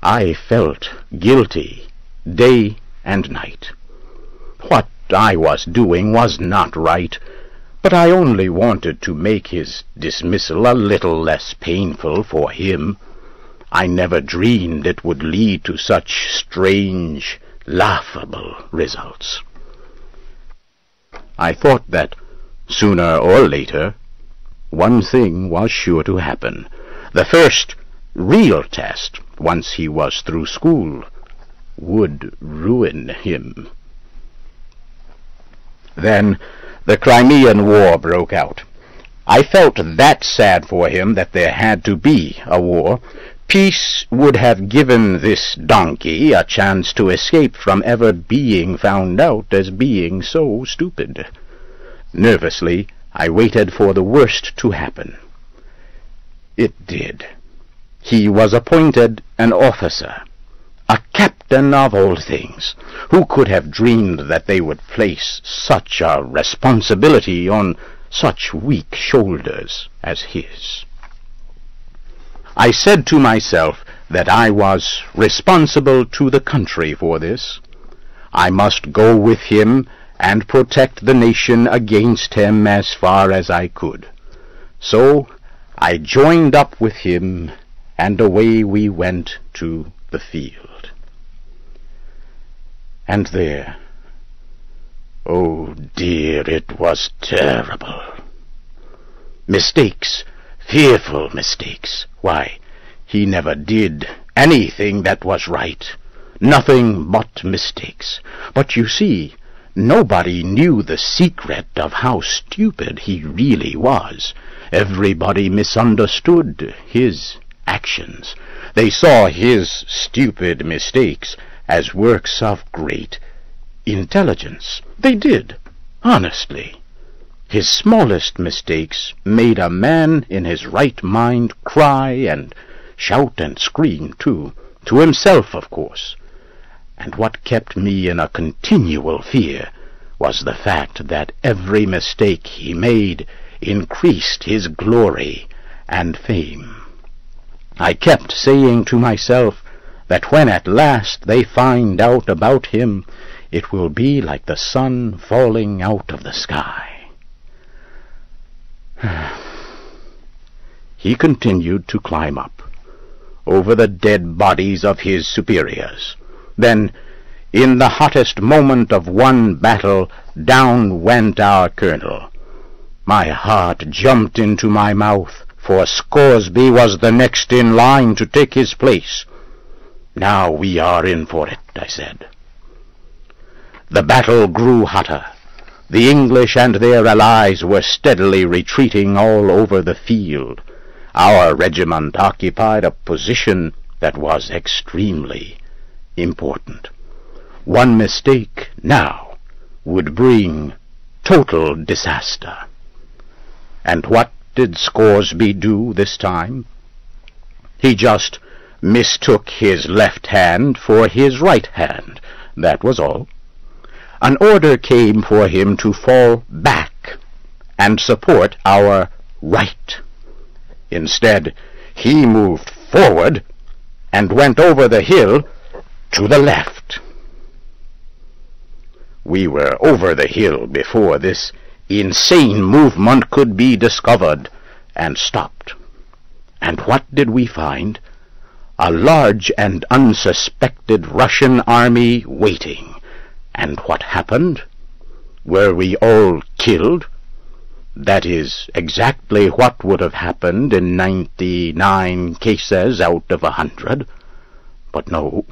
I felt guilty day and night. What I was doing was not right, but I only wanted to make his dismissal a little less painful for him. I never dreamed it would lead to such strange, laughable results. I thought that sooner or later, one thing was sure to happen. The first real test, once he was through school, would ruin him. Then the Crimean War broke out. I felt that sad for him that there had to be a war. Peace would have given this donkey a chance to escape from ever being found out as being so stupid. Nervously, I waited for the worst to happen. It did. He was appointed an officer, a captain of all things. Who could have dreamed that they would place such a responsibility on such weak shoulders as his? I said to myself that I was responsible to the country for this. I must go with him and protect the nation against him as far as I could. So I joined up with him, and away we went to the field. And there, oh dear, it was terrible. Mistakes, fearful mistakes. Why, he never did anything that was right. Nothing but mistakes. But you see, nobody knew the secret of how stupid he really was. Everybody misunderstood his actions. They saw his stupid mistakes as works of great intelligence. They did, honestly. His smallest mistakes made a man in his right mind cry and shout and scream, too, to himself, of course. And what kept me in a continual fear was the fact that every mistake he made increased his glory and fame. I kept saying to myself that when at last they find out about him, it will be like the sun falling out of the sky. He continued to climb up, over the dead bodies of his superiors. Then, in the hottest moment of one battle, down went our colonel. My heart jumped into my mouth, for Scoresby was the next in line to take his place. Now we are in for it, I said. The battle grew hotter. The English and their allies were steadily retreating all over the field. Our regiment occupied a position that was extremely important. One mistake now would bring total disaster. And what did Scoresby do this time? He just mistook his left hand for his right hand. That was all. An order came for him to fall back and support our right. Instead, he moved forward and went over the hill to the left. We were over the hill before this insane movement could be discovered and stopped. And what did we find? A large and unsuspected Russian army waiting. And what happened? Were we all killed? That is exactly what would have happened in 99 cases out of 100. But no,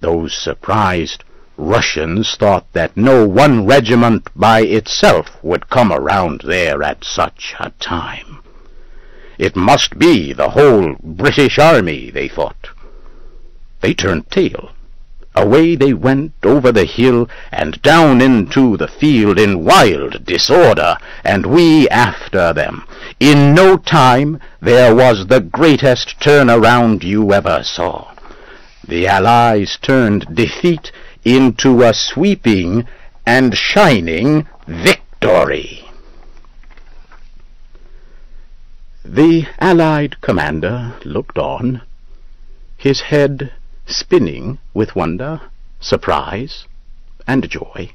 those surprised Russians thought that no one regiment by itself would come around there at such a time. It must be the whole British army, they thought. They turned tail. Away they went over the hill and down into the field in wild disorder, and we after them. In no time there was the greatest turnaround you ever saw. The Allies turned defeat into a sweeping and shining victory. The Allied commander looked on, his head spinning with wonder, surprise, and joy.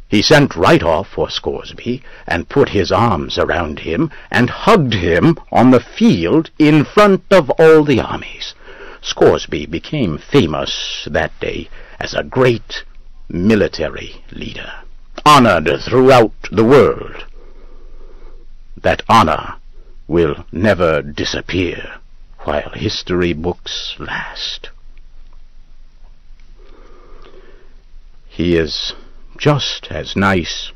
He sent right off for Scoresby and put his arms around him and hugged him on the field in front of all the armies. Scoresby became famous that day as a great military leader, honored throughout the world. That honor will never disappear while history books last. He is just as nice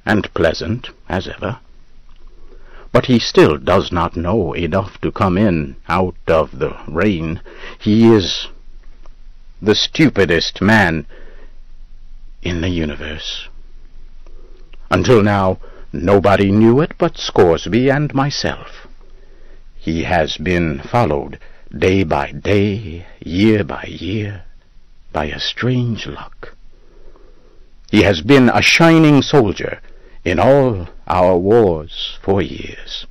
and pleasant as ever, but he still does not know enough to come in out of the rain. He is the stupidest man in the universe. Until now, nobody knew it but Scoresby and myself. He has been followed day by day, year by year, by a strange luck. He has been a shining soldier in all our wars for years.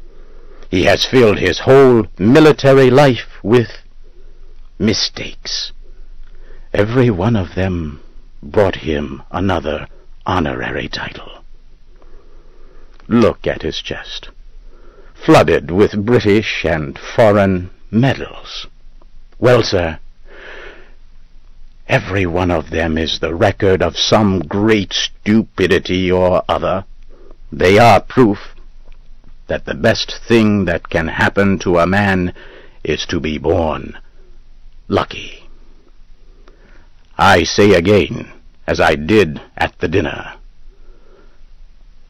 He has filled his whole military life with mistakes. Every one of them brought him another honorary title. Look at his chest, flooded with British and foreign medals. Well, sir, every one of them is the record of some great stupidity or other. They are proof that the best thing that can happen to a man is to be born lucky. I say again, as I did at the dinner,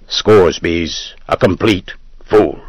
Scoresby's a complete fool.